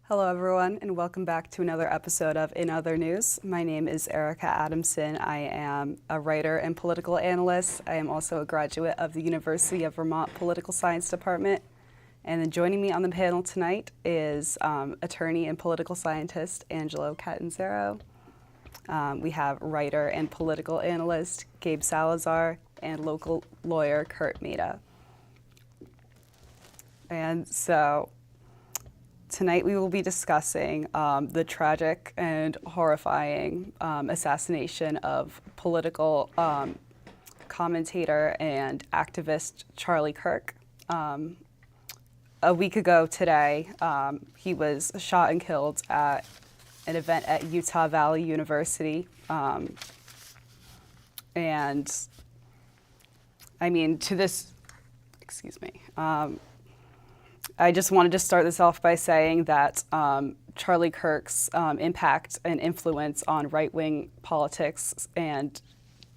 Hello everyone, and welcome back to another episode of In Other News. My name is Erica Adamson. I am a writer and political analyst. I am also a graduate of the University of Vermont Political Science Department. And then joining me on the panel tonight is attorney and political scientist Angelo Catanzaro. We have writer and political analyst Gabe Salazar and local lawyer Kurt Maida. And so tonight we will be discussing the tragic and horrifying assassination of political commentator and activist Charlie Kirk. A week ago today, he was shot and killed at an event at Utah Valley University. And I mean, I just wanted to start this off by saying that Charlie Kirk's impact and influence on right-wing politics and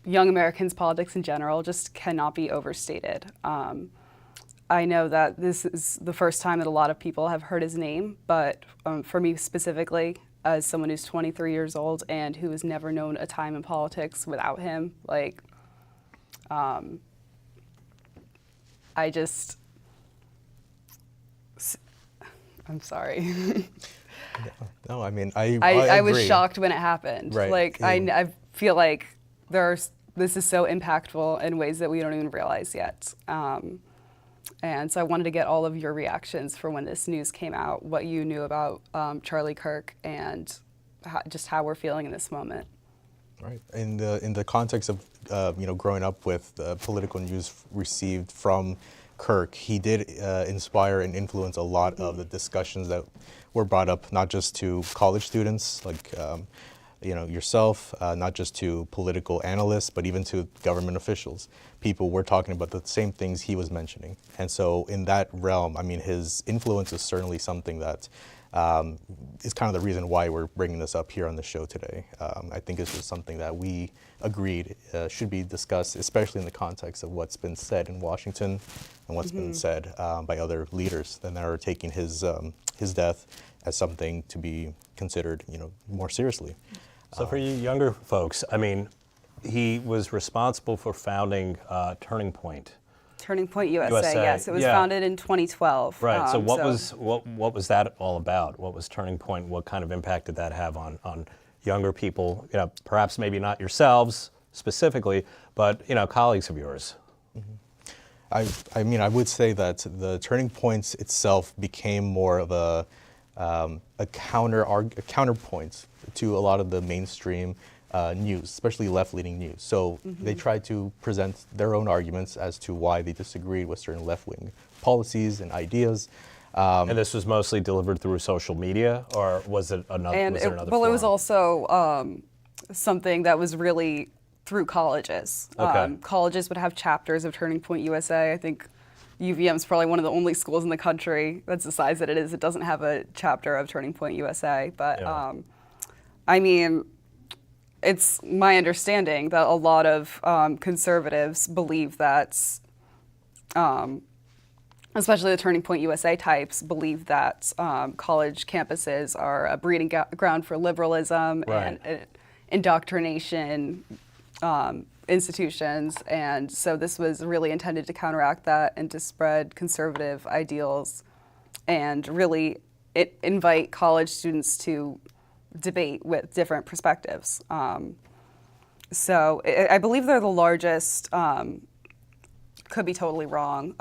young Americans' politics in general just cannot be overstated. I know that this is the first time that a lot of people have heard his name, but for me specifically, as someone who's 23 years old and who has never known a time in politics without him, I'm sorry. No, I mean, I was shocked when it happened. Right. I feel like this is so impactful in ways that we don't even realize yet. And so I wanted to get all of your reactions for when this news came out, what you knew about Charlie Kirk, and just how we're feeling in this moment. Right. In the context of growing up with political news received from Kirk, he did inspire and influence a lot of the discussions that were brought up, not just to college students like yourself, not just to political analysts, but even to government officials. People were talking about the same things he was mentioning. And so in that realm, I mean, his influence is certainly something that is kind of the reason why we're bringing this up here on the show today. I think it's just something that we agreed should be discussed, especially in the context of what's been said in Washington and what's been said by other leaders that are taking his death as something to be considered, more seriously. So for you younger folks, I mean, he was responsible for founding Turning Point. Turning Point USA, yes. It was founded in 2012. Right, so what was that all about? What was Turning Point? What kind of impact did that have on younger people? Perhaps maybe not yourselves specifically, but colleagues of yours. I mean, I would say that the Turning Points itself became more of a counterpoint to a lot of the mainstream news, especially left-leaning news. So they tried to present their own arguments as to why they disagreed with certain left-wing policies and ideas. And this was mostly delivered through social media, or was it another? Well, it was also something that was really through colleges. Okay. Colleges would have chapters of Turning Point USA. I think UVM is probably one of the only schools in the country that's the size that it is. It doesn't have a chapter of Turning Point USA, but I mean, it's my understanding that a lot of conservatives believe that, especially the Turning Point USA types, believe that college campuses are a breeding ground for liberalism and indoctrination institutions. And so this was really intended to counteract that and to spread conservative ideals and really invite college students to debate with different perspectives. So I believe they're the largest, could be totally wrong,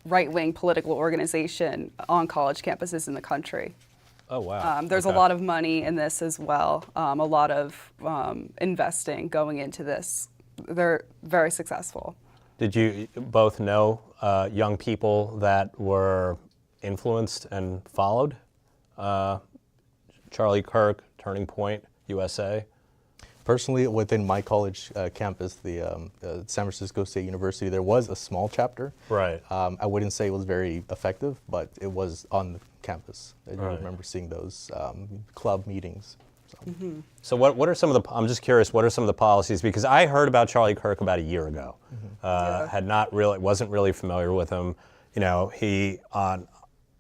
right-wing political organization on college campuses in the country. Oh, wow. There's a lot of money in this as well, a lot of investing going into this. They're very successful. Did you both know young people that were influenced and followed Charlie Kirk, Turning Point USA? Personally, within my college campus, the San Francisco State University, there was a small chapter. Right. I wouldn't say it was very effective, but it was on the campus. I remember seeing those club meetings. So what are some of the, I'm just curious, what are some of the policies? Because I heard about Charlie Kirk about a year ago. Wasn't really familiar with him.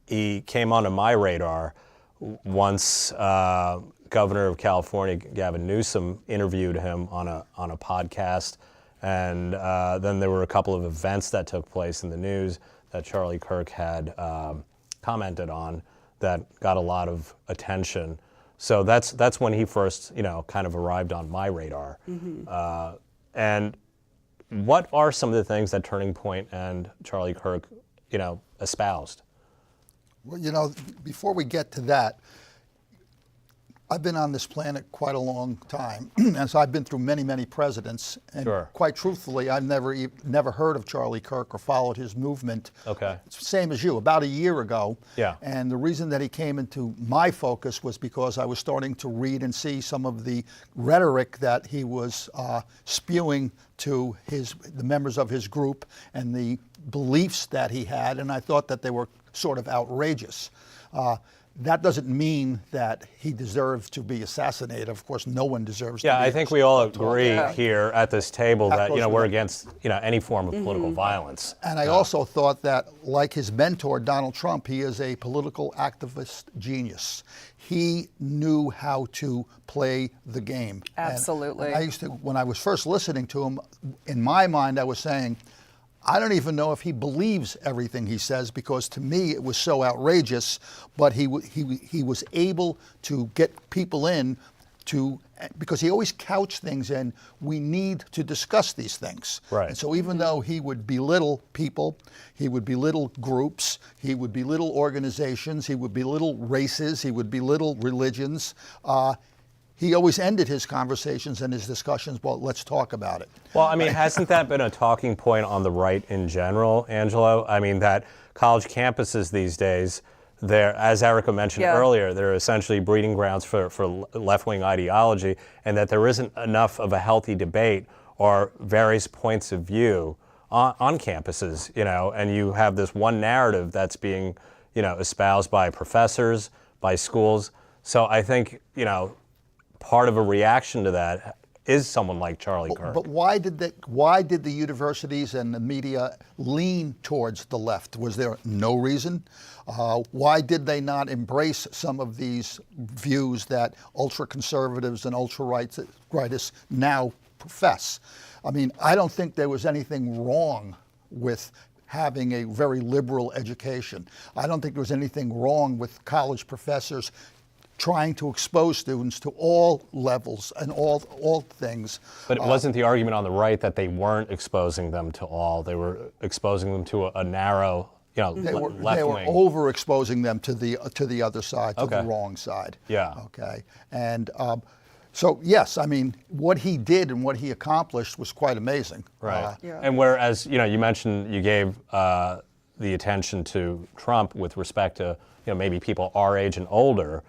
He came onto my radar once Governor of California Gavin Newsom interviewed him on a podcast, and then there were a couple of events that took place in the news that Charlie Kirk had commented on that got a lot of attention. So that's when he first, kind of arrived on my radar. And what are some of the things that Turning Point and Charlie Kirk, espoused? Well, before we get to that, I've been on this planet quite a long time, and so I've been through many, many presidents. And Sure. quite truthfully, I've never heard of Charlie Kirk or followed his movement. Okay. Same as you, about a year ago. Yeah. And the reason that he came into my focus was because I was starting to read and see some of the rhetoric that he was spewing to the members of his group and the beliefs that he had, and I thought that they were sort of outrageous. That doesn't mean that he deserves to be assassinated. Of course, no one deserves to be. Yeah, I think we all agree Yeah. here at this table that course we we're do. against any form of political violence. And I also thought that, like his mentor, Donald Trump, he is a political activist genius. He knew how to play the game. Absolutely. And I used to, when I was first listening to him, in my mind, I was saying, I don't even know if he believes everything he says, because to me it was so outrageous, but he was able to get people in to, because he always couched things in, we need to discuss these things. Right. And so even though he would belittle people, he would belittle groups, he would belittle organizations, he would belittle races, he would belittle religions, he always ended his conversations and his discussions, well, let's talk about it. Well, I mean, hasn't that been a talking point on the right in general, Angelo? I mean, that college campuses these days, as Erica mentioned Yeah. earlier, they're essentially breeding grounds for left-wing ideology, and that there isn't enough of a healthy debate or various points of view on campuses, and you have this one narrative that's being, espoused by professors, by schools. So I think, part of a reaction to that is someone like Charlie Kirk. But why did the universities and the media lean towards the left? Was there no reason? Why did they not embrace some of these views that ultra-conservatives and ultra-rightists now profess? I mean, I don't think there was anything wrong with having a very liberal education. I don't think there was anything wrong with college professors trying to expose students to all levels and all things. But it wasn't the argument on the right that they weren't exposing them to all. They were exposing them to a narrow, They were left wing. overexposing them to the other side, to the Okay. wrong side. Yeah. Okay. And so yes, I mean, what he did and what he accomplished was quite amazing. Right. Yeah. And whereas, you mentioned you gave the attention to Trump with respect to, maybe people our age and older,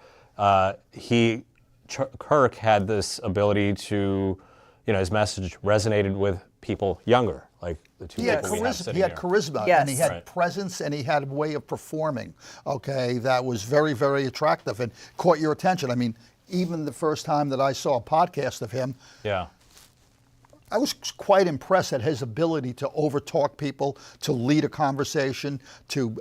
Kirk had this ability to, his message resonated with people younger, like the two He had people we have charisma. sitting He had here. charisma, Yes. and he had Right. presence, and he had a way of performing. Okay, that was very, very attractive and caught your attention. I mean, even the first time that I saw a podcast of him, Yeah. I was quite impressed at his ability to overtalk people, to lead a conversation, to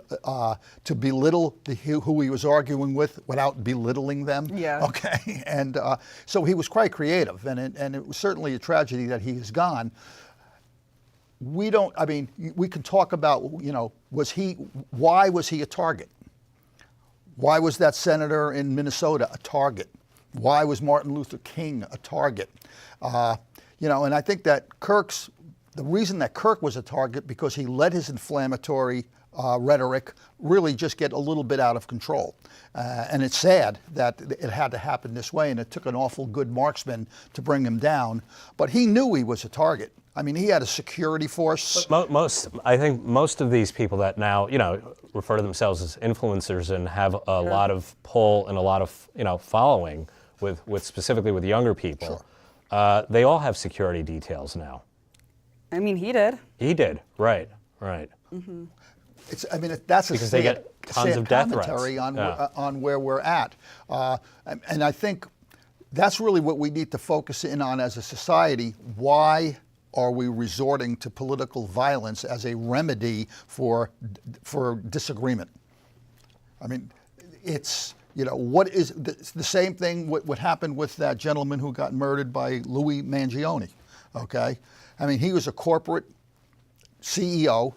belittle who he was arguing with without belittling them. Yeah. Okay, and so he was quite creative, and it was certainly a tragedy that he is gone. We can talk about, why was he a target? Why was that senator in Minnesota a target? Why was Martin Luther King a target? And I think that the reason that Kirk was a target, because he let his inflammatory rhetoric really just get a little bit out of control. And it's sad that it had to happen this way, and it took an awful good marksman to bring him down. But he knew he was a target. I mean, he had a security force. I think most of these people that now, refer to themselves as influencers and have a lot of pull and a lot of, following with specifically with younger people, they all have security details now. I mean, he did. He did, right. That's a Because they get tons sad of death threats. commentary on, Yeah. on where we're at. And I think that's really what we need to focus in on as a society. Why are we resorting to political violence as a remedy for disagreement? I mean, it's what is the same thing what happened with that gentleman who got murdered by Louis Mangione, okay? I mean, he was a corporate CEO,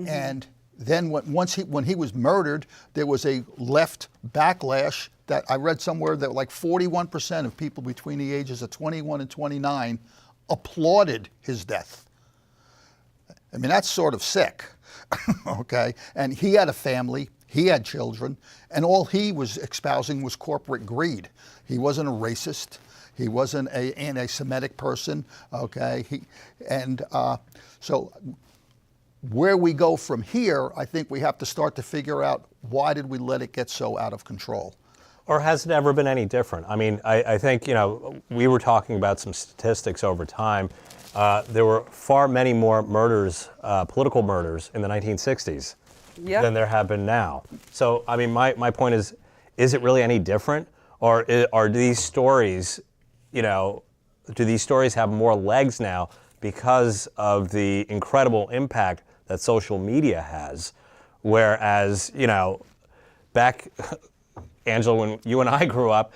and then when he was murdered, there was a left backlash that I read somewhere that like 41% of people between the ages of 21 and 29 applauded his death. I mean, that's sort of sick, okay? And he had a family, he had children, and all he was espousing was corporate greed. He wasn't a racist. He wasn't an anti-Semitic person, okay? So where we go from here, I think we have to start to figure out, why did we let it get so out of control? Or has it ever been any different? I mean, I think, we were talking about some statistics over time. There were many more murders, political murders in the 1960s than there have been now. So, I mean, my point is it really any different? Or are these stories, do these stories have more legs now because of the incredible impact that social media has? Whereas, back, Angela, when you and I grew up,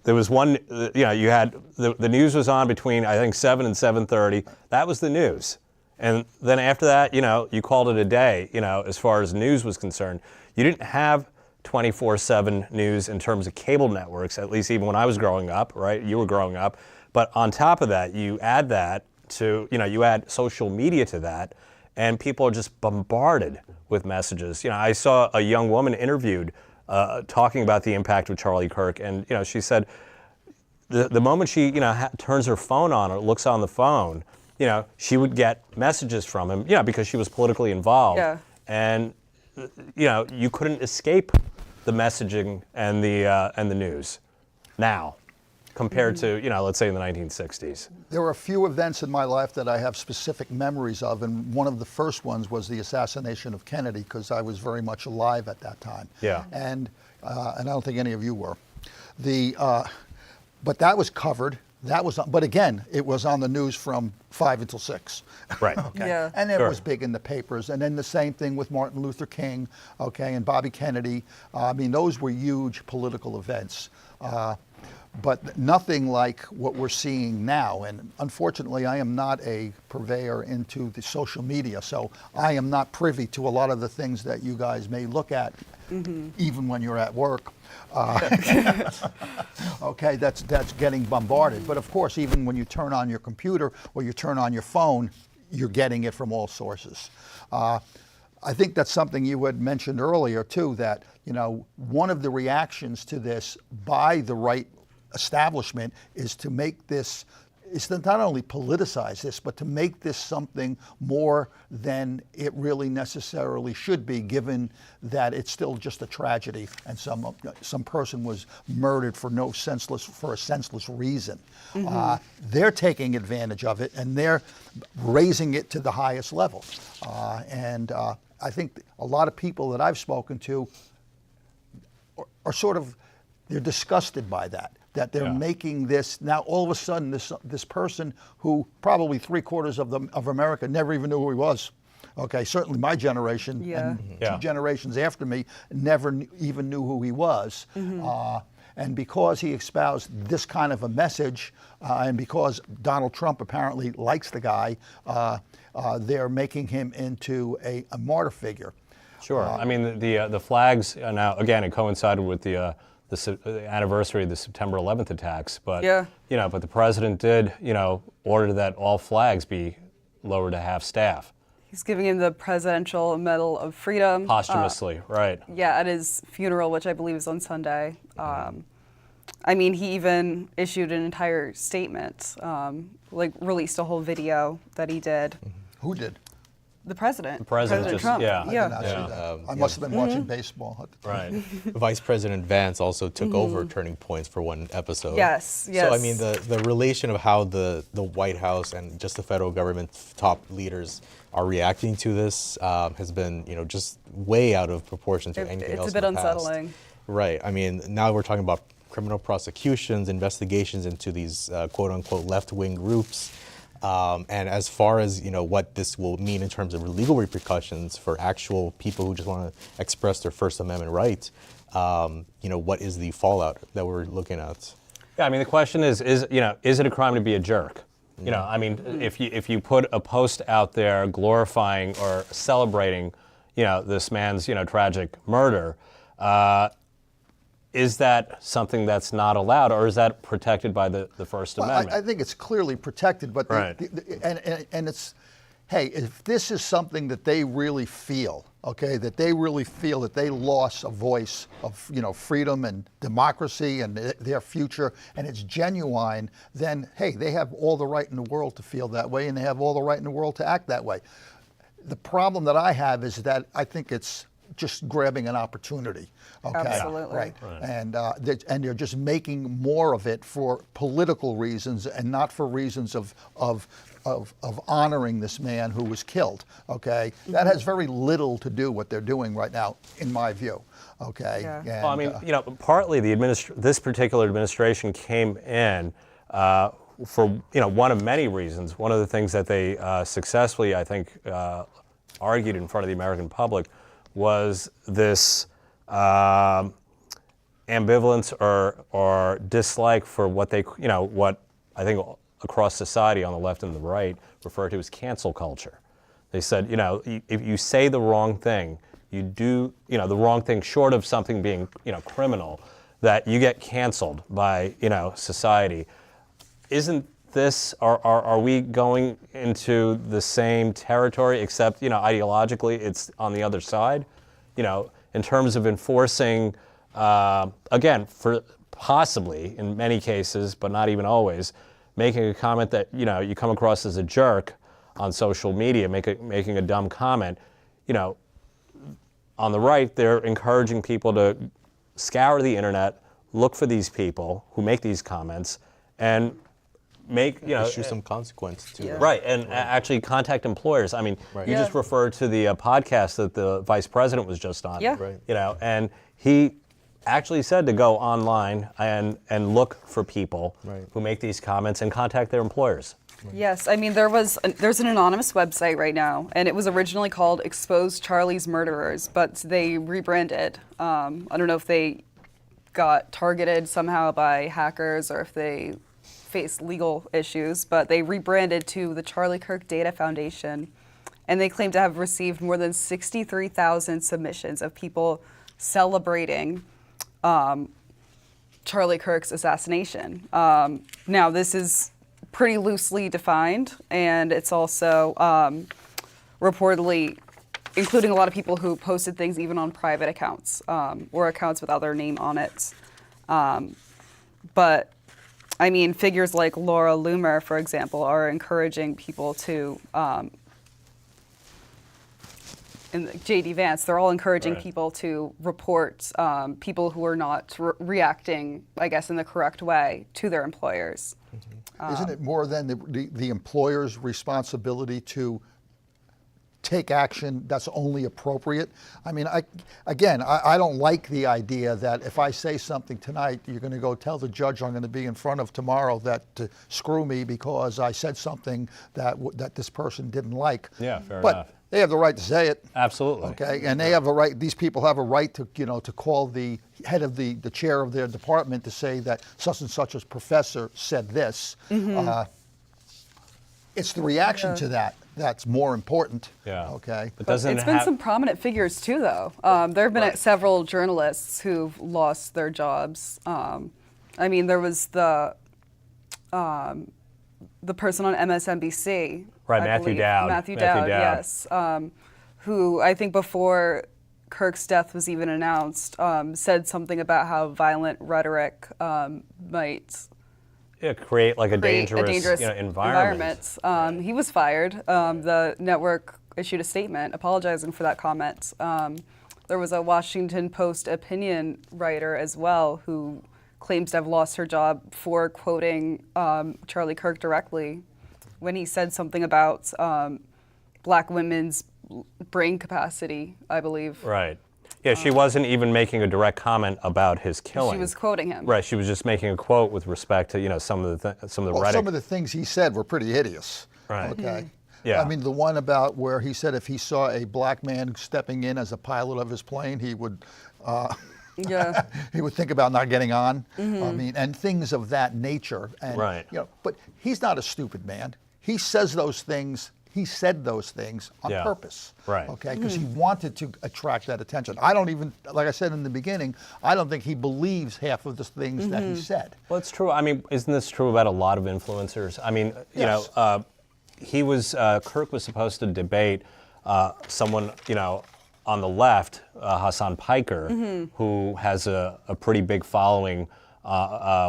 there was one, you had, the news was on between, I think, 7 and 7:30. That was the news. And then after that, you called it a day, as far as news was concerned. You didn't have 24/7 news in terms of cable networks, at least even when I was growing up, right? You were growing up. But on top of that, you add that to, you add social media to that, and people are just bombarded with messages. I saw a young woman interviewed talking about the impact of Charlie Kirk, and she said the moment she turns her phone on or looks on the phone, she would get messages from him, because she was politically involved, and you couldn't escape the messaging and the news now, compared to let's say in the 1960s. There were a few events in my life that I have specific memories of, and one of the first ones was the assassination of Kennedy, because I was very much alive at that time. Yeah. And I don't think any of you were. But that was covered. But again, it was on the news from 5 until 6. Right. Okay. Yeah. And it was big in the papers. And then the same thing with Martin Luther King, okay, and Bobby Kennedy. I mean, those were huge political events. But nothing like what we're seeing now. And unfortunately, I am not a purveyor into the social media, so I am not privy to a lot of the things that you guys may look at, even when you're at work. Okay, that's getting bombarded. But of course, even when you turn on your computer or you turn on your phone, you're getting it from all sources. I think that's something you had mentioned earlier too, that one of the reactions to this by the right establishment is to make this, is to not only politicize this, but to make this something more than it really necessarily should be, given that it's still just a tragedy and some person was murdered for a senseless reason. They're taking advantage of it and they're raising it to the highest level. I think a lot of people that I've spoken to are sort of, they're disgusted by that they're making this, now all of a sudden this person who probably 3/4 of America never even knew who he was. Okay, certainly my generation and 2 generations after me never even knew who he was. And because he espoused this kind of a message, and because Donald Trump apparently likes the guy, they're making him into a martyr figure. Sure. I mean, the flags, now, again, it coincided with the anniversary of the September 11th attacks, but but the president did, order that all flags be lowered to half staff. He's giving him the Presidential Medal of Freedom. Posthumously, right. Yeah, at his funeral, which I believe is on Sunday. I mean, he even issued an entire statement, released a whole video that he did. Who did? The president. The president just, Trump. yeah. I did not see that. I must have been watching baseball at the time. Right. Vice President Vance also took over Turning Points for one episode. Yes. So I mean, the relation of how the White House and just the federal government top leaders are reacting to this has been, just way out of proportion to anything else. It's a bit in the past. unsettling. Right. I mean, now we're talking about criminal prosecutions, investigations into these quote unquote left-wing groups. And as far as what this will mean in terms of legal repercussions for actual people who just want to express their First Amendment right, what is the fallout that we're looking at? Yeah, I mean, the question is it a crime to be a jerk? I mean, if you put a post out there glorifying or celebrating, this man's, tragic murder, is that something that's not allowed, or is that protected by the First Amendment? I think it's clearly protected, but Right. and it's, hey, if this is something that they really feel, okay, that they really feel that they lost a voice of freedom and democracy and their future, and it's genuine, then hey, they have all the right in the world to feel that way, and they have all the right in the world to act that way. The problem that I have is that I think it's just grabbing an opportunity. Okay, Absolutely. right. And they're just making more of it for political reasons and not for reasons of honoring this man who was killed. Okay, that has very little to do what they're doing right now, in my view. Okay. Yeah. And, Well, I mean, partly this particular administration came in for one of many reasons. One of the things that they successfully, I think, argued in front of the American public was this ambivalence or dislike for what they, what I think across society on the left and the right refer to as cancel culture. They said, if you say the wrong thing, you do, the wrong thing short of something being, criminal, that you get canceled by, society. Isn't this, are we going into the same territory, except, ideologically it's on the other side? In terms of enforcing, again, for possibly in many cases, but not even always, making a comment that, you come across as a jerk on social media, making a dumb comment, on the right, they're encouraging people to scour the internet, look for these people who make these comments, and make, issue some consequence to them. Right, and actually contact employers. I mean, you just referred to the podcast that the vice president was just on. Yeah. Right. And he actually said to go online and look for people who make these comments and contact their employers. Yes, I mean there's an anonymous website right now, and it was originally called Expose Charlie's Murderers, but they rebranded. I don't know if they got targeted somehow by hackers or if they face legal issues, but they rebranded to the Charlie Kirk Data Foundation, and they claim to have received more than 63,000 submissions of people celebrating Charlie Kirk's assassination. Now, this is pretty loosely defined, and it's also reportedly including a lot of people who posted things even on private accounts or accounts without their name on it. But I mean, figures like Laura Loomer, for example, are encouraging people to, and J.D. Vance, they're all encouraging people to report people who are not reacting, I guess, in the correct way to their employers. isn't it more than the employer's responsibility to take action that's only appropriate? I mean, I don't like the idea that if I say something tonight, you're going to go tell the judge I'm going to be in front of tomorrow that to screw me because I said something that this person didn't like. Yeah, fair but enough. they have the right to say it. Absolutely. Okay, and they have a right. These people have a right to, to call the head of the chair of their department to say that such and such as professor said this. It's the reaction to that that's more important. Yeah. Okay. But doesn't It's been some prominent figures too, though. There have been several journalists who've lost their jobs. I mean, there was the person on MSNBC. Right, I Matthew believe. Dowd. Matthew Matthew Dowd, Dowd. yes. Who I think before Kirk's death was even announced, said something about how violent rhetoric might create like a create dangerous, environment. He was fired. The network issued a statement apologizing for that comment. There was a Washington Post opinion writer as well who claims to have lost her job for quoting Charlie Kirk directly when he said something about black women's brain capacity, I believe. Right. Yeah, she wasn't even making a direct comment about his killing. She was quoting him. Right. She was just making a quote with respect to some of the rhetoric. Some of the things he said were pretty hideous. Right. Okay. Yeah. I mean, the one about where he said if he saw a black man stepping in as a pilot of his plane, he would Yeah. he would think about not getting on. I mean, and things of that nature. And, Right. You know, but he's not a stupid man. He says those things. He said those things on Yeah. purpose. Right. Okay. Because he wanted to attract that attention. I don't even, like I said in the beginning, I don't think he believes half of the things that he said. Well, it's true. I mean, isn't this true about a lot of influencers? I mean, you Yes. know, Kirk was supposed to debate someone, you know, on the left, Hassan Piker, who has a pretty big following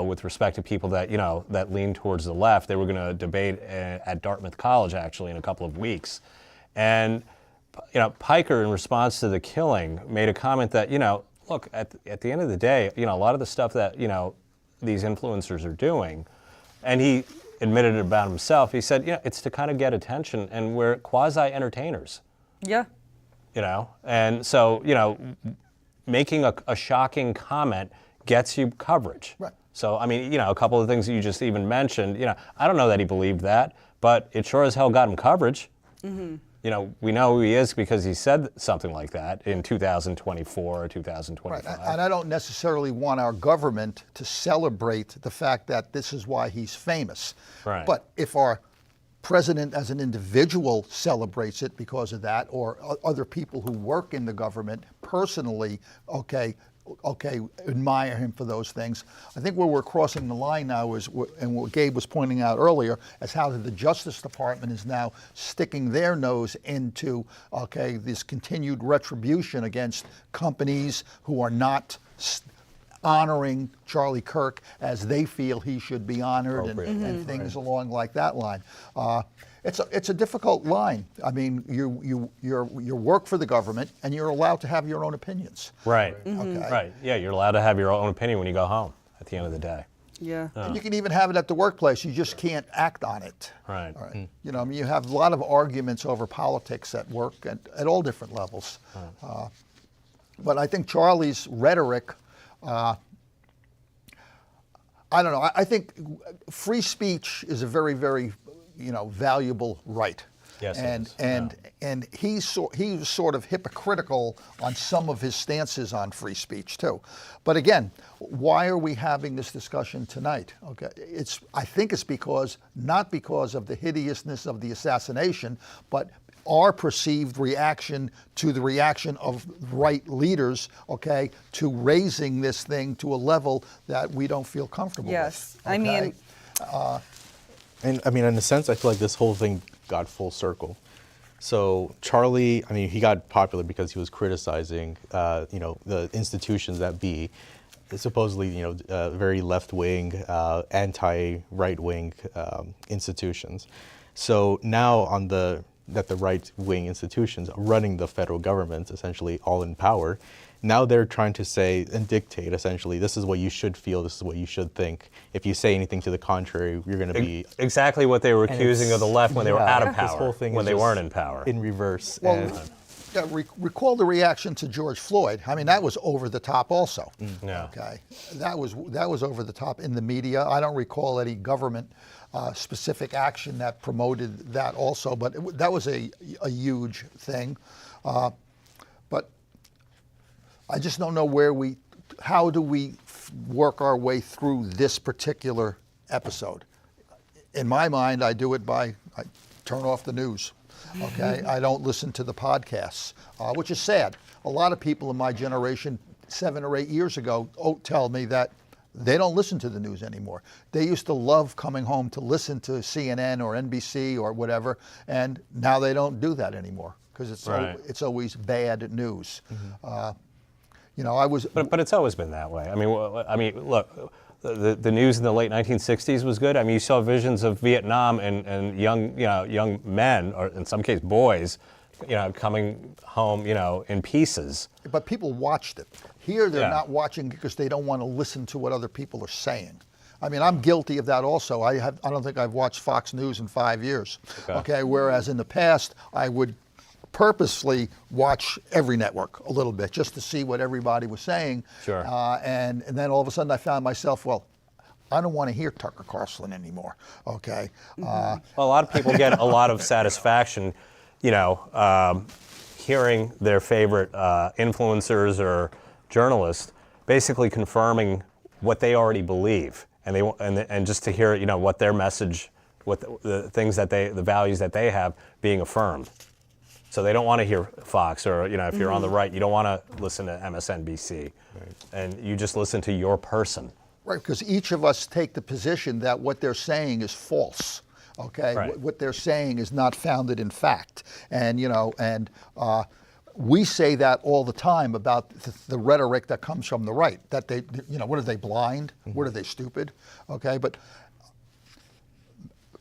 with respect to people that, you know, that lean towards the left. They were going to debate at Dartmouth College, actually, in a couple of weeks. And, you know, Piker, in response to the killing, made a comment that, you know, look, at the end of the day, you know, a lot of the stuff that, you know, these influencers are doing, and he admitted it about himself, he said, you know, it's to kind of get attention, and we're quasi-entertainers. Yeah. You know, and so, you know, making a shocking comment gets you coverage. Right. So, I mean, you know, a couple of things that you just even mentioned, you know, I don't know that he believed that, but it sure as hell got him coverage. You know, we know who he is because he said something like that in 2024 or 2025. Right. And I don't necessarily want our government to celebrate the fact that this is why he's famous. Right. But if our president as an individual celebrates it because of that, or other people who work in the government personally, okay, admire him for those things. I think where we're crossing the line now is, and what Gabe was pointing out earlier, is how the Justice Department is now sticking their nose into, okay, this continued retribution against companies who are not honoring Charlie Kirk as they feel he should be honored, and things along like that line. It's a difficult line. I mean, you work for the government, and you're allowed to have your own opinions. Right. Okay. Right. Yeah, you're allowed to have your own opinion when you go home at the end of the day. Yeah. And you can even have it at the workplace. You just can't act on it. Right. All right. You know, I mean, you have a lot of arguments over politics at work at all different levels. But I think Charlie's rhetoric, I don't know. I think free speech is a very, very, you know, valuable right. Yes, it and is. and he was sort of hypocritical on some of his stances on free speech too. But again, why are we having this discussion tonight? Okay, I think it's not because of the hideousness of the assassination, but our perceived reaction to the reaction of right leaders, okay, to raising this thing to a level that we don't feel comfortable Yes. with. I mean, And I mean, in a sense, I feel like this whole thing got full circle. So Charlie, I mean, he got popular because he was criticizing, you know, the institutions that be supposedly, you know, very left-wing, anti-right-wing institutions. So now that the right-wing institutions are running the federal government, essentially all in power, now they're trying to say and dictate, essentially, this is what you should feel, this is what you should think. If you say anything to the contrary, you're going to be... Exactly what they were accusing of the left when they were out of This power, whole thing when is they just weren't in power. in reverse. Well, and yeah, recall the reaction to George Floyd. I mean, that was over the top also. Yeah. Okay, that was over the top in the media. I don't recall any government specific action that promoted that also, but that was a huge thing. But I just don't know how do we work our way through this particular episode. In my mind, I do it I turn off the news. Okay, I don't listen to the podcasts, which is sad. A lot of people in my generation, 7 or 8 years ago, tell me that they don't listen to the news anymore. They used to love coming home to listen to CNN or NBC or whatever, and now they don't do that anymore because it's always bad news. You know, But it's always been that way. I mean, look, the news in the late 1960s was good. I mean, you saw visions of Vietnam and young men, or in some cases boys, you know, coming home, you know, in pieces. But people watched it. Here, they're Yeah. not watching because they don't want to listen to what other people are saying. I mean, I'm guilty of that also. I don't think I've watched Fox News in 5 years. Okay, whereas in the past, I would purposely watch every network a little bit just to see what everybody was saying. Sure. And then all of a sudden I found myself, well, I don't want to hear Tucker Carlson anymore. Okay. Well, a lot of people get a lot of satisfaction, hearing their favorite influencers or journalists basically confirming what they already believe, and just to hear, what their message, what the things that the values that they have being affirmed. So they don't want to hear Fox, or if you're on the right, you don't want to listen to MSNBC, and you just listen to your person. Right, because each of us take the position that what they're saying is false. Okay, Right. What they're saying is not founded in fact, and we say that all the time about the rhetoric that comes from the right. That they, what are they, blind? What are they, stupid? Okay, but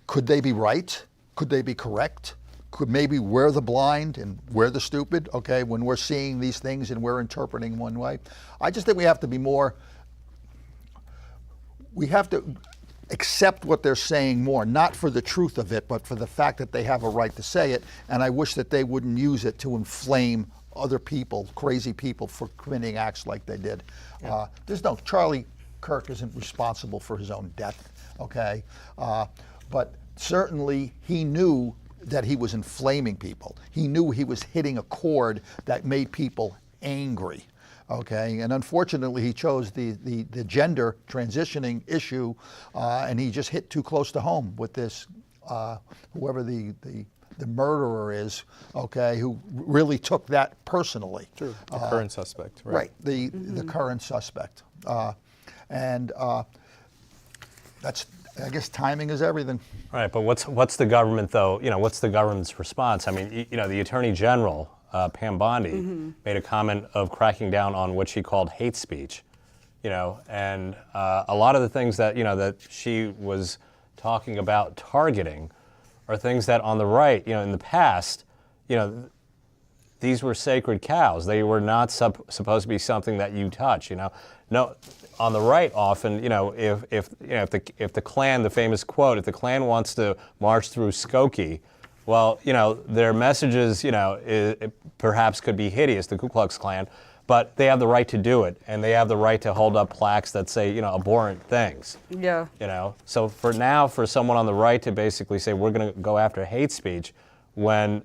could they be right? Could they be correct? Could maybe we're the blind and we're the stupid, okay, when we're seeing these things and we're interpreting one way? I just think we have to be more, we have to accept what they're saying more, not for the truth of it, but for the fact that they have a right to say it, and I wish that they wouldn't use it to inflame other people, crazy people, for committing acts like they did. Yeah. Charlie Kirk isn't responsible for his own death, okay? But certainly he knew that he was inflaming people. He knew he was hitting a chord that made people angry, okay? And unfortunately, he chose the gender transitioning issue, and he just hit too close to home with this, whoever the murderer is, okay, who really took that personally. True. The current suspect, right? Right, the current suspect. That's, I guess timing is everything. Right, but what's the government, though? What's the government's response? I mean, the Attorney General, Pam Bondi, made a comment of cracking down on what she called hate speech, and a lot of the things that, that she was talking about targeting are things that on the right, in the past, these were sacred cows. They were not supposed to be something that you touch, No, on the right, often, if the Klan, the famous quote, if the Klan wants to march through Skokie, well, their messages, it perhaps could be hideous, the Ku Klux Klan, but they have the right to do it, and they have the right to hold up plaques that say, abhorrent things. Yeah. So for someone on the right to basically say we're going to go after hate speech, when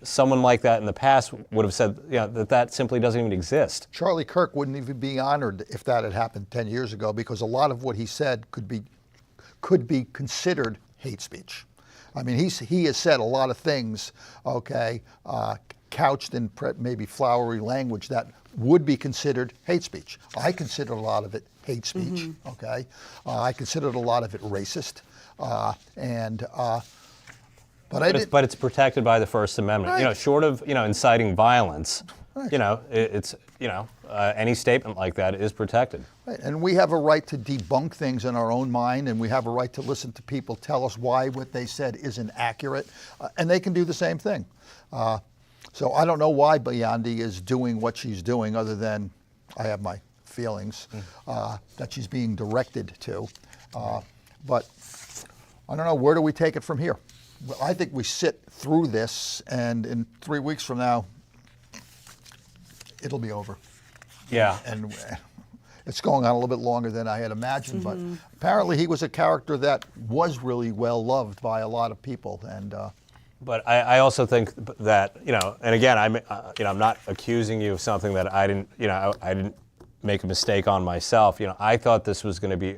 someone like that in the past would have said, that simply doesn't even exist. Charlie Kirk wouldn't even be honored if that had happened 10 years ago, because a lot of what he said could be considered hate speech. I mean, he has said a lot of things, okay, couched in maybe flowery language that would be considered hate speech. I consider a lot of it hate speech, okay? I considered a lot of it racist, But it's protected by the First Amendment. Right. Short of inciting violence, Right. it's any statement like that is protected. Right. And we have a right to debunk things in our own mind, and we have a right to listen to people tell us why what they said isn't accurate, and they can do the same thing. So I don't know why Bondi is doing what she's doing, other than I have my feelings that she's being directed to. But I don't know, where do we take it from here? Well, I think we sit through this, and in 3 weeks from now, it'll be over. Yeah. And it's going on a little bit longer than I had imagined, but apparently he was a character that was really well loved by a lot of people. And But I also think that, and again, I'm not accusing you of something that I didn't, I didn't make a mistake on myself. I thought this was going to be,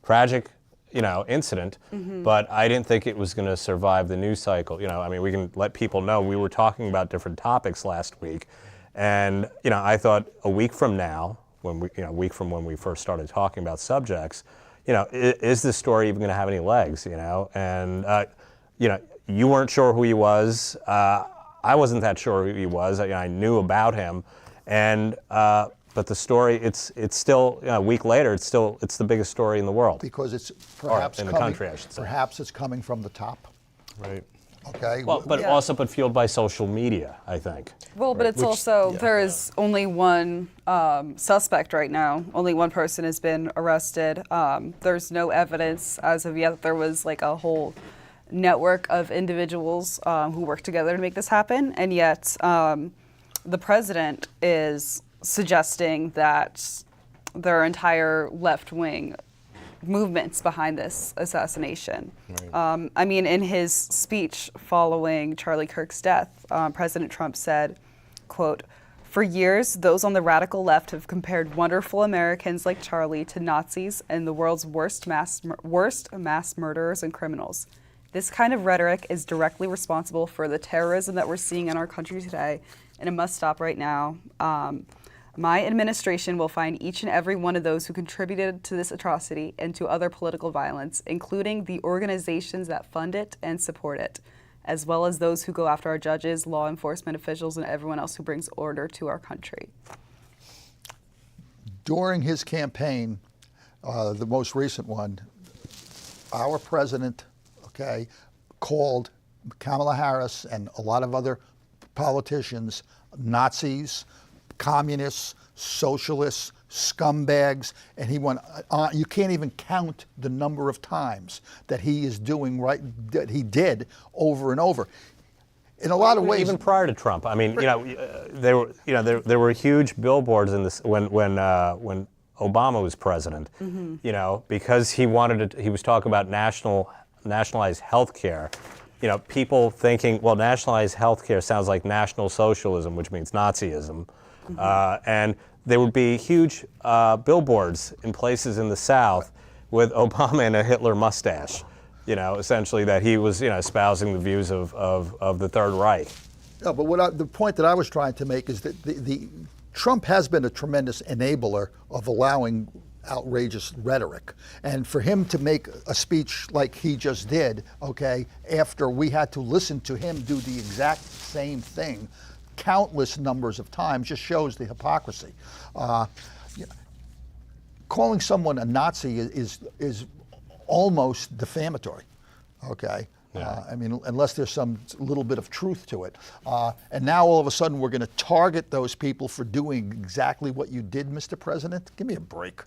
tragic, incident, but I didn't think it was going to survive the news cycle. We can let people know we were talking about different topics last week, and I thought a week from now, a week from when we first started talking about subjects, is this story even going to have any legs? And you weren't sure who he was. I wasn't that sure who he was. I knew about him, and but the story, it's still a week later. It's the biggest story in the world. because it's perhaps in the coming, country, I should say. perhaps it's coming from the top. Right. Okay. Well, but Yeah. also fueled by social media, I think. Well, but it's Which- also, yeah. there is only one suspect right now. Only one person has been arrested. There's no evidence as of yet that there was like a whole network of individuals who worked together to make this happen. And yet the president is suggesting that their entire left wing movements behind this assassination. Right. I mean, in his speech following Charlie Kirk's death, President Trump said, quote, "For years, those on the radical left have compared wonderful Americans like Charlie to Nazis and the world's worst mass murderers and criminals. This kind of rhetoric is directly responsible for the terrorism that we're seeing in our country today, and it must stop right now. My administration will find each and every one of those who contributed to this atrocity and to other political violence, including the organizations that fund it and support it, as well as those who go after our judges, law enforcement officials, and everyone else who brings order to our country." During his campaign, the most recent one, our president, called Kamala Harris and a lot of other politicians Nazis, communists, socialists, scumbags, and he went on. You can't even count the number of times that he is doing that he did over and over. In a lot of ways, even prior to Trump, I mean, there were huge billboards in this when Obama was president. You know, because he was talking about nationalized health care. You know, people thinking, well, nationalized health care sounds like National Socialism, which means Nazism. And there would be huge billboards in places in the South with Obama and a Hitler mustache, you know, essentially that he was, espousing the views of the Third Reich. No, but the point that I was trying to make is that Trump has been a tremendous enabler of allowing outrageous rhetoric. And for him to make a speech like he just did, after we had to listen to him do the exact same thing countless numbers of times, just shows the hypocrisy. Calling someone a Nazi is almost defamatory, Yeah. I mean, unless there's some little bit of truth to it. And now all of a sudden we're going to target those people for doing exactly what you did, Mr. President? Give me a break.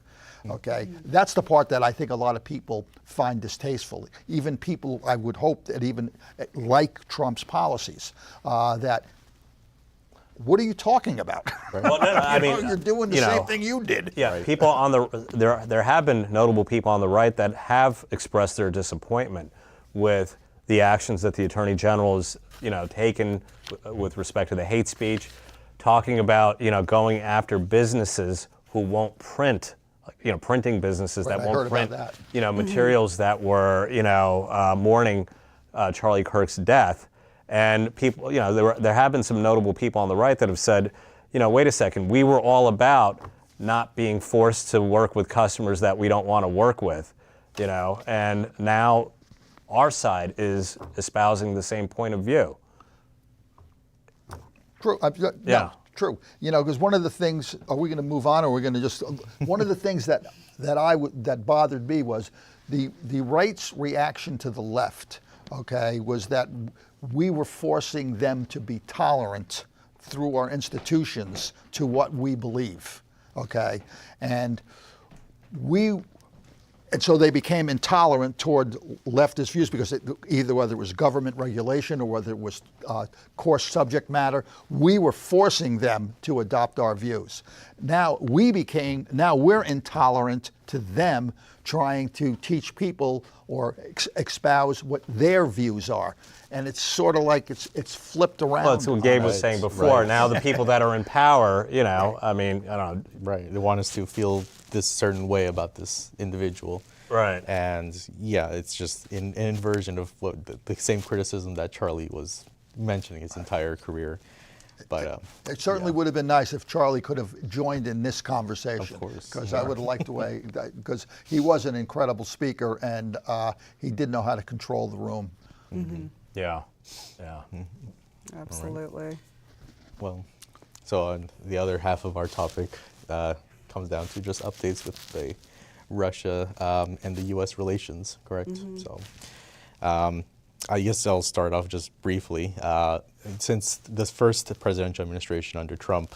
That's the part that I think a lot of people find distasteful. Even people, I would hope, that even like Trump's policies, that what are you talking about? Right. Well, no, I mean, you're doing the same thing you did. Yeah, right. People on there have been notable people on the right that have expressed their disappointment with the actions that the Attorney General has, taken with respect to the hate speech, talking about, going after businesses who won't print, printing businesses that won't print, materials that were, mourning Charlie Kirk's death. And people, there have been some notable people on the right that have said, wait a second, we were all about not being forced to work with customers that we don't want to work with, and now our side is espousing the same point of view. True. No, true. Because one of the things, are we going to move on, or are we going to just? One of the things that bothered me was the right's reaction to the left. Was that we were forcing them to be tolerant through our institutions to what we believe. And so they became intolerant toward leftist views because whether it was government regulation or whether it was coarse subject matter, we were forcing them to adopt our views. Now we're intolerant to them trying to teach people or espouse what their views are. And it's sort of like it's flipped around. Well, that's what Gabe was saying before. Right. Now the people that are in power, I mean, I don't know. Right, they want us to feel this certain way about this individual. Right. And it's just an inversion of what the same criticism that Charlie was mentioning his entire career. But it certainly would have been nice if Charlie could have joined in this conversation. Of course. Because I would have liked the way, because he was an incredible speaker and he did know how to control the room. Mm-hmm. Yeah. Mm-hmm. Absolutely. Right. Well, so on the other half of our topic comes down to just updates with the Russia and the U.S. relations, correct? Mm-hmm. So I guess I'll start off just briefly. Since the first presidential administration under Trump,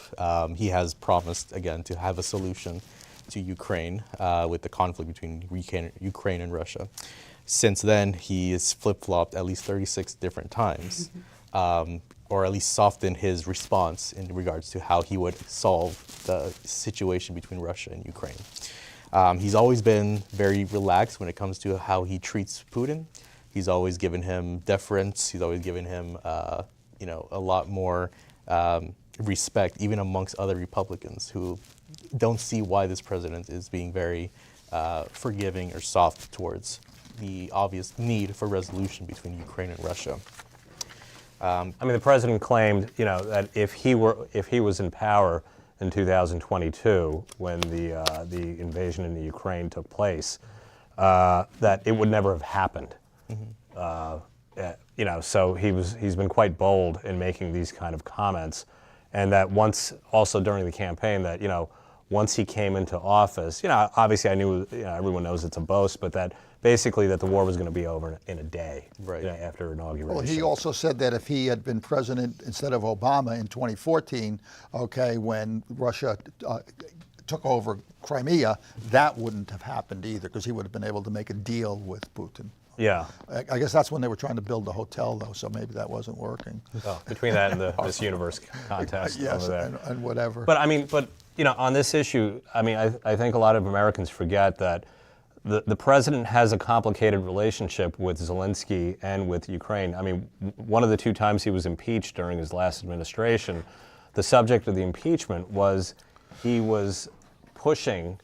he has promised, again, to have a solution to Ukraine with the conflict between Ukraine and Russia. Since then, he has flip-flopped at least 36 different times, or at least softened his response in regards to how he would solve the situation between Russia and Ukraine. He's always been very relaxed when it comes to how he treats Putin. He's always given him deference. He's always given him, a lot more respect, even amongst other Republicans who don't see why this president is being very forgiving or soft towards the obvious need for resolution between Ukraine and Russia. I mean, the president claimed, that if he was in power in 2022, when the invasion in the Ukraine took place, that it would never have happened. So he's been quite bold in making these kind of comments, and that once, also during the campaign, that once he came into office, obviously I knew, everyone knows it's a boast, but that basically that the war was going to be over in a day, right, after inauguration. Well, he also said that if he had been president instead of Obama in 2014, when Russia took over Crimea, that wouldn't have happened either, because he would have been able to make a deal with Putin. Yeah. I guess that's when they were trying to build the hotel, though, so maybe that wasn't working. Oh, between that and the Miss Universe contest Yes, over there. and whatever. But on this issue, I think a lot of Americans forget that the president has a complicated relationship with Zelensky and with Ukraine. I mean, one of the 2 times he was impeached during his last administration, the subject of the impeachment was he was pushing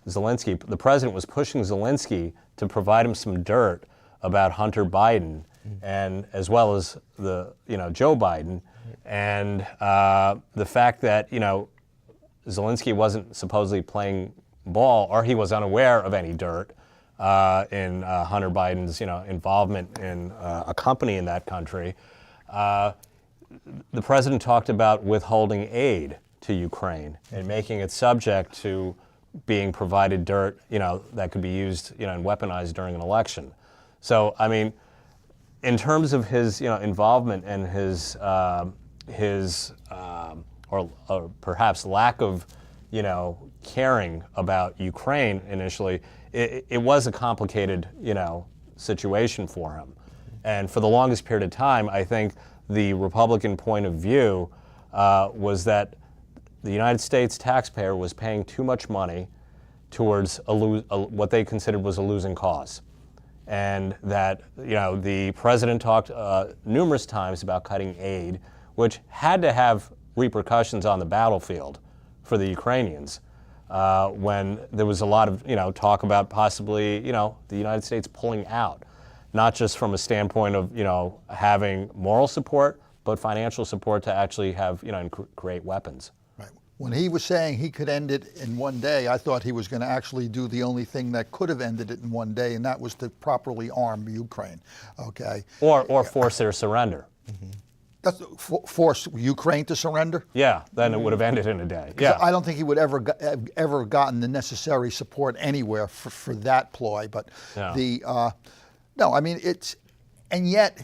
Zelensky, the president was pushing Zelensky to provide him some dirt about Hunter Biden, and as well as Joe Biden, and the fact that Zelensky wasn't supposedly playing ball, or he was unaware of any dirt in Hunter Biden's involvement in a company in that country. The president talked about withholding aid to Ukraine and making it subject to being provided dirt, that could be used, and weaponized during an election. So, I mean, in terms of his, involvement and his or perhaps lack of, caring about Ukraine initially, it was a complicated, situation for him. And for the longest period of time, I think the Republican point of view was that the United States taxpayer was paying too much money towards what they considered was a losing cause. And that, the president talked numerous times about cutting aid, which had to have repercussions on the battlefield for the Ukrainians, when there was a lot of, talk about possibly, the United States pulling out, not just from a standpoint of, having moral support, but financial support to actually have, and create weapons. When he was saying he could end it in one day, I thought he was going to actually do the only thing that could have ended it in one day, and that was to properly arm Ukraine. Okay. Or force their surrender. That's force Ukraine to surrender. Yeah, then it would have ended in a day. Yeah. I don't think he would ever gotten the necessary support anywhere for that ploy. But no, I mean and yet.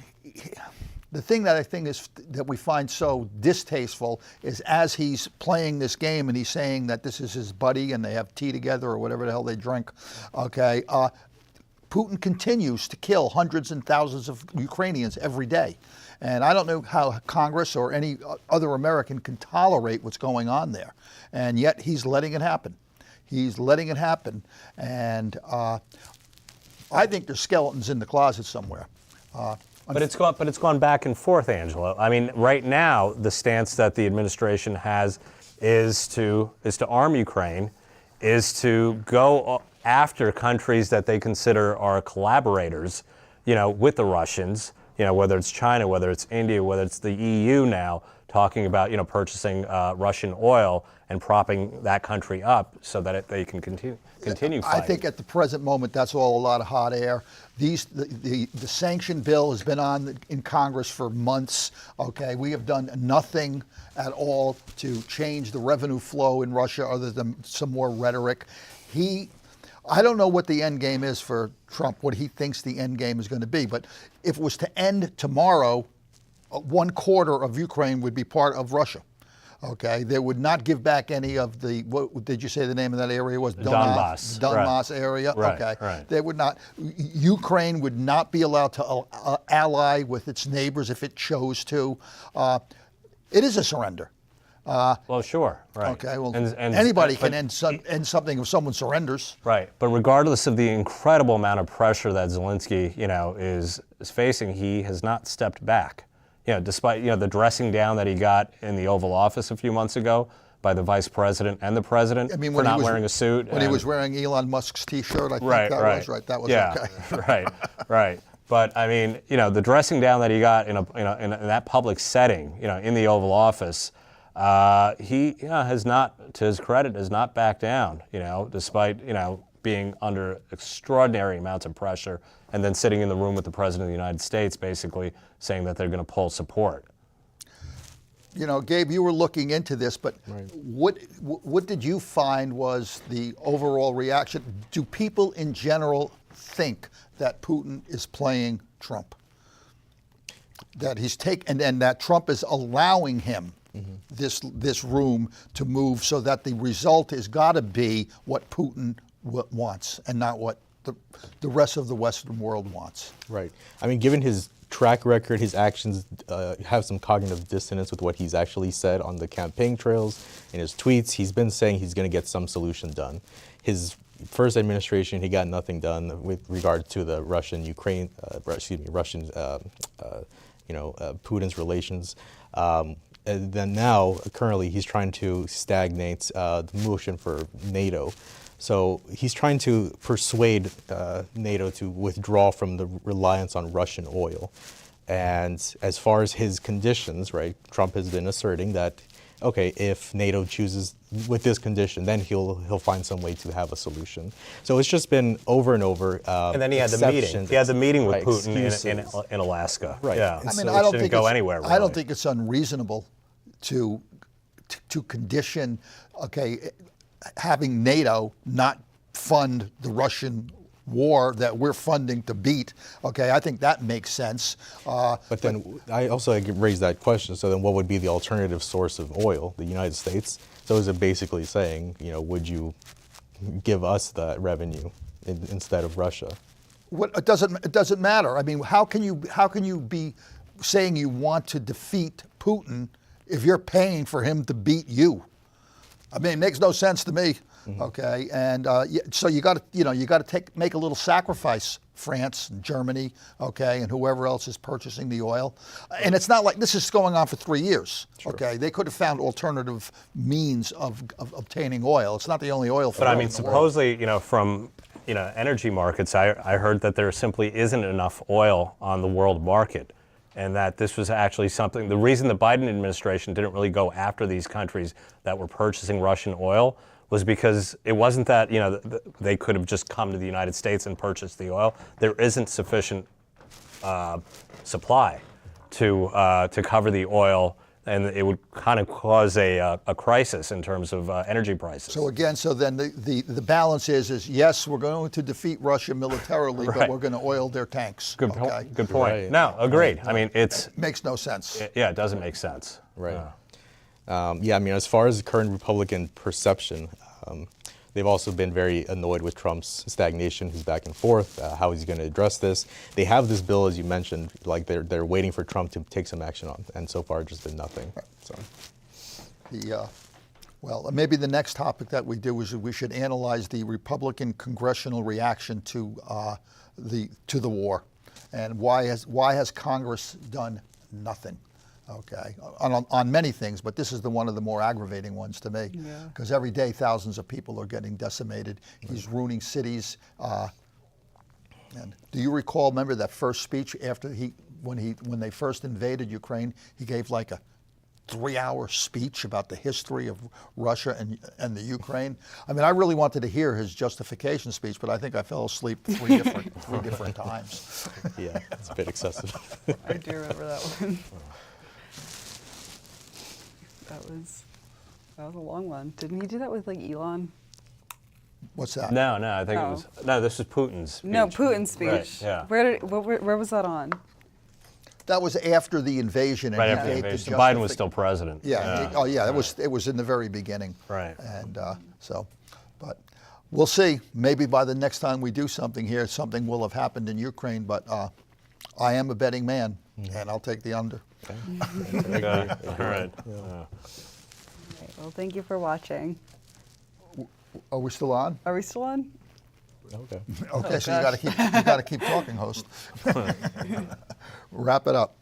The thing that I think is that we find so distasteful is as he's playing this game and he's saying that this is his buddy and they have tea together or whatever the hell they drink, okay, Putin continues to kill hundreds and thousands of Ukrainians every day. And I don't know how Congress or any other American can tolerate what's going on there. And yet he's letting it happen. He's letting it happen. And I think there's skeletons in the closet somewhere. But it's gone back and forth, Angelo. I mean, right now the stance that the administration has is to arm Ukraine, is to go after countries that they consider are collaborators, with the Russians. Whether it's China, whether it's India, whether it's the EU now talking about purchasing Russian oil and propping that country up so that they can continue fighting. I think at the present moment that's all a lot of hot air. The sanction bill has been on in Congress for months. Okay, we have done nothing at all to change the revenue flow in Russia other than some more rhetoric. I don't know what the end game is for Trump, what he thinks the end game is going to be, but if it was to end tomorrow, 1/4 of Ukraine would be part of Russia. Okay, they would not give back any of the, what did you say the name of that area was? Donbass. Donbass area. Right, okay, right. They would not. Ukraine would not be allowed to ally with its neighbors if it chose to. It is a surrender. Well, sure, right. Okay, well, And- anybody but- can end something if someone surrenders. Right, but regardless of the incredible amount of pressure that Zelensky, is facing, he has not stepped back. Despite the dressing down that he got in the Oval Office a few months ago by the vice president and the president for when not he was, wearing a suit. When he was wearing Elon Musk's T-shirt, I think Right, that right. was right. That was yeah, okay. right. But I mean, the dressing down that he got in that public setting, in the Oval Office, he has not, to his credit, has not backed down. Despite being under extraordinary amounts of pressure, and then sitting in the room with the president of the United States, basically saying that they're going to pull support. Gabe, you were looking into this, but what did you find was the overall reaction? Do people in general think that Putin is playing Trump? That he's and that Trump is allowing him this room to move, so that the result has got to be what Putin wants and not what the rest of the Western world wants. Right. I mean, given his track record, his actions have some cognitive dissonance with what he's actually said on the campaign trails. In his tweets, he's been saying he's going to get some solution done. His first administration, he got nothing done with regard to the Putin's relations. And then now, currently, he's trying to stagnate the motion for NATO. So he's trying to persuade NATO to withdraw from the reliance on Russian oil. And as far as his conditions, right, Trump has been asserting that, okay, if NATO chooses with this condition, then he'll find some way to have a solution. So it's just been over and over. And then he had the meeting. He had the meeting with Putin in Alaska. Right. Yeah. I mean, So I don't didn't think go anywhere. Really. I don't think it's unreasonable to condition, having NATO not fund the Russian war that we're funding to beat. Okay, I think that makes sense. But then I also raised that question. So then what would be the alternative source of oil? The United States? So is it basically saying, would you give us that revenue instead of Russia? It doesn't matter. I mean, how can you be saying you want to defeat Putin if you're paying for him to beat you? I mean, it makes no sense to me. Okay, and so you got to make a little sacrifice, France and Germany, okay, and whoever else is purchasing the oil. And it's not like this is going on for 3 years. Sure. Okay, they could have found alternative means of obtaining oil. It's not the only oil. But I mean, supposedly, from energy markets, I heard that there simply isn't enough oil on the world market. And that this was actually something, the reason the Biden administration didn't really go after these countries that were purchasing Russian oil was because it wasn't that, they could have just come to the United States and purchased the oil. There isn't sufficient supply to cover the oil, and it would kind of cause a crisis in terms of energy prices. So again, then the balance is yes, we're going to defeat Russia militarily, but we're going to oil their tanks. Good point. Right. No, agreed. I mean, it makes no sense. Yeah, it doesn't make sense. Right. I mean, as far as the current Republican perception, they've also been very annoyed with Trump's stagnation, his back and forth, how he's going to address this. They have this bill, as you mentioned, like they're waiting for Trump to take some action on, and so far just been nothing. So, well, maybe the next topic that we do is we should analyze the Republican congressional reaction to the war, and why has Congress done nothing? Okay, on many things, but this is one of the more aggravating ones to me, because every day thousands of people are getting decimated. He's ruining cities. And do you recall? Remember that first speech after when they first invaded Ukraine? He gave like a 3-hour speech about the history of Russia and the Ukraine. I mean, I really wanted to hear his justification speech, but I think I fell asleep three different times. Yeah, it's a bit excessive. I do remember that one. That was a long one. Didn't he do that with like Elon? What's that? No, I think it was. No, this is Putin's speech. No, Putin's speech. Right, yeah. Where was that on? That was after the invasion. And Right he after the gave invasion. Biden was still president. Yeah. It was in the very beginning. Right. And but we'll see. Maybe by the next time we do something here, something will have happened in Ukraine. But I am a betting man, and I'll take the under. Okay. All right. Yeah. Okay, well, thank you for watching. Are we still on? Are we still on? Okay. Okay, so you got to keep talking, host. Wrap it up.